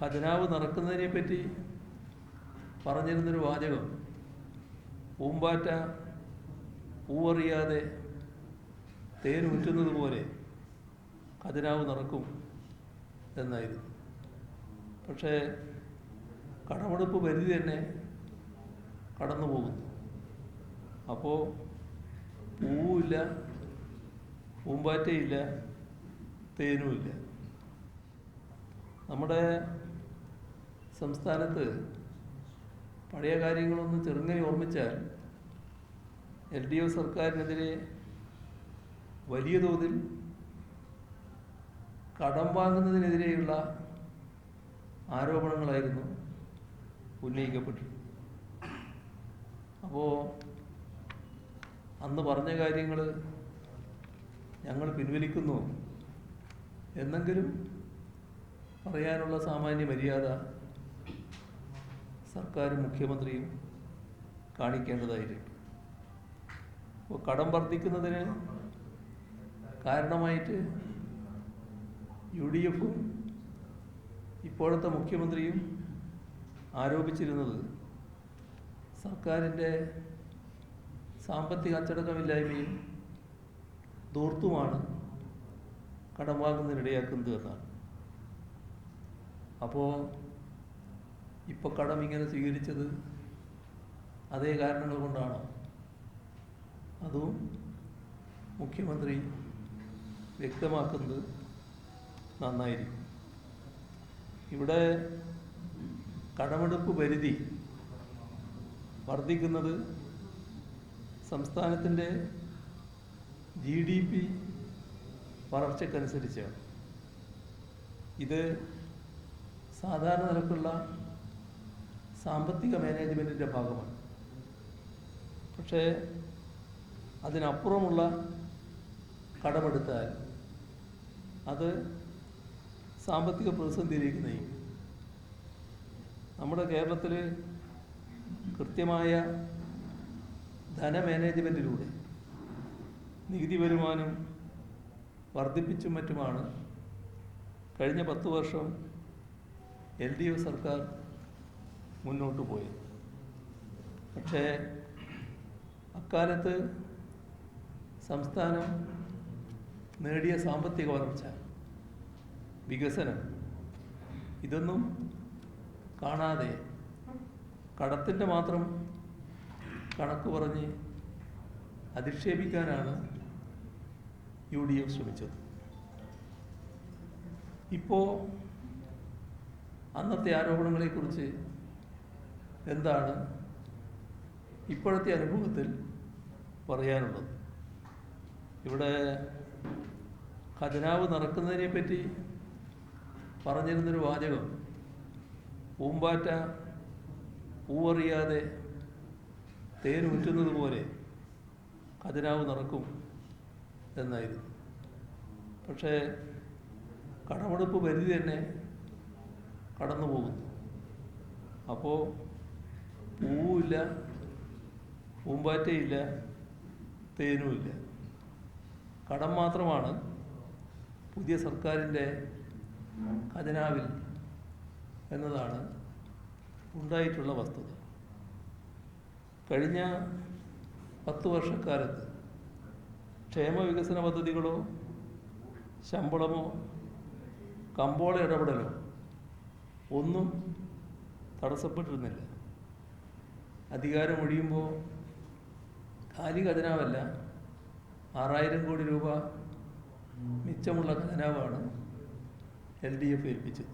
ഖജനാവ് നിറക്കുന്നതിനെപ്പറ്റി പറഞ്ഞിരുന്നൊരു വാചകം, പൂമ്പാറ്റ പൂവറിയാതെ തേൻ ഊറ്റുന്നത് പോലെ ഖജനാവ് നിറക്കും എന്നായിരുന്നു. പക്ഷേ കടമെടുപ്പ് പരിധി തന്നെ കടന്നു പോകുന്നു. അപ്പോൾ പൂവുമില്ല, പൂമ്പാറ്റയില്ല, തേനുമില്ല. നമ്മുടെ സംസ്ഥാനത്ത് പഴയ കാര്യങ്ങളൊന്ന് ചെറുങ്ങനെ ഓർമ്മിച്ചാൽ LDF സർക്കാരിനെതിരെ വലിയ തോതിൽ കടം വാങ്ങുന്നതിനെതിരെയുള്ള ആരോപണങ്ങളായിരുന്നു ഉന്നയിക്കപ്പെട്ടത്. അപ്പോൾ അന്ന് പറഞ്ഞ കാര്യങ്ങൾ ഞങ്ങൾ പിൻവലിക്കുന്നു എന്നെങ്കിലും പറയാനുള്ള സാമാന്യ മര്യാദ സർക്കാരും മുഖ്യമന്ത്രിയും കാണിക്കേണ്ടതായിട്ടുണ്ട്. അപ്പോൾ കടം വർദ്ധിക്കുന്നതിന് കാരണമായിട്ട് UDFും ഇപ്പോഴത്തെ മുഖ്യമന്ത്രിയും ആരോപിച്ചിരുന്നത് സർക്കാരിൻ്റെ സാമ്പത്തിക അച്ചടക്കമില്ലായ്മയും ധൂർത്തുമാണ് കടം വാങ്ങുന്നതിനിടയാക്കുന്നത് എന്നാണ്. അപ്പോൾ ഇപ്പോൾ കടം ഇങ്ങനെ സ്വീകരിച്ചത് അതേ കാരണങ്ങൾ കൊണ്ടാണോ? അതും മുഖ്യമന്ത്രി വ്യക്തമാക്കുന്നത് നന്നായിരിക്കും. ഇവിടെ കടമെടുപ്പ് പരിധി വർദ്ധിക്കുന്നത് സംസ്ഥാനത്തിൻ്റെ GDP വളർച്ചയ്ക്കനുസരിച്ചാണ്. ഇത് സാധാരണ നിലക്കുള്ള സാമ്പത്തിക മാനേജ്മെൻറ്റിൻ്റെ ഭാഗമാണ്. പക്ഷേ അതിനപ്പുറമുള്ള കടമെടുത്താൽ അത് സാമ്പത്തിക പ്രതിസന്ധിയിലേക്ക് നയിക്കും. നമ്മുടെ കേരളത്തിൽ കൃത്യമായ ധനമാനേജ്മെൻറ്റിലൂടെ നികുതി വരുമാനം വർദ്ധിപ്പിച്ചും മറ്റുമാണ് കഴിഞ്ഞ 10 വർഷം LDF സർക്കാർ മുന്നോട്ട് പോയത്. പക്ഷേ അക്കാലത്ത് സംസ്ഥാനം നേടിയ സാമ്പത്തിക വളർച്ച, വികസനം ഇതൊന്നും കാണാതെ കടത്തിൻ്റെ മാത്രം കണക്ക് പറഞ്ഞ് അധിക്ഷേപിക്കാനാണ് UDF ശ്രമിച്ചത്. ഇപ്പോൾ അന്നത്തെ ആരോപണങ്ങളെക്കുറിച്ച് എന്താണ് ഇപ്പോഴത്തെ അനുഭവത്തിൽ പറയാനുള്ളത്? ഇവിടെ ഖജനാവ് നിറക്കുന്നതിനെപ്പറ്റി പറഞ്ഞിരുന്നൊരു വാചകം, പൂമ്പാറ്റ പൂവറിയാതെ തേൻ ഊറ്റുന്നത് പോലെ ഖജനാവ് നിറക്കും എന്നായിരുന്നു. പക്ഷേ കടമെടുപ്പ് പരിധി തന്നെ കടന്നു പോകുന്നു. അപ്പോൾ പൂവുമില്ല, പൂമ്പാറ്റയില്ല, തേനുമില്ല. കടം മാത്രമാണ് പുതിയ സർക്കാരിൻ്റെ ഖജനാവിൽ എന്നതാണ് ഉണ്ടായിട്ടുള്ള വസ്തുത. കഴിഞ്ഞ 10 വർഷക്കാലത്ത് ക്ഷേമവികസന പദ്ധതികളോ ശമ്പളമോ കമ്പോള ഇടപെടലോ ഒന്നും തടസ്സപ്പെട്ടിരുന്നില്ല. അധികാരമൊഴിയുമ്പോൾ ഖാലി ഖജനാവല്ല, 6000 കോടി രൂപ മിച്ചമുള്ള ഖജനാവാണ് LDF ഏൽപ്പിച്ചത്.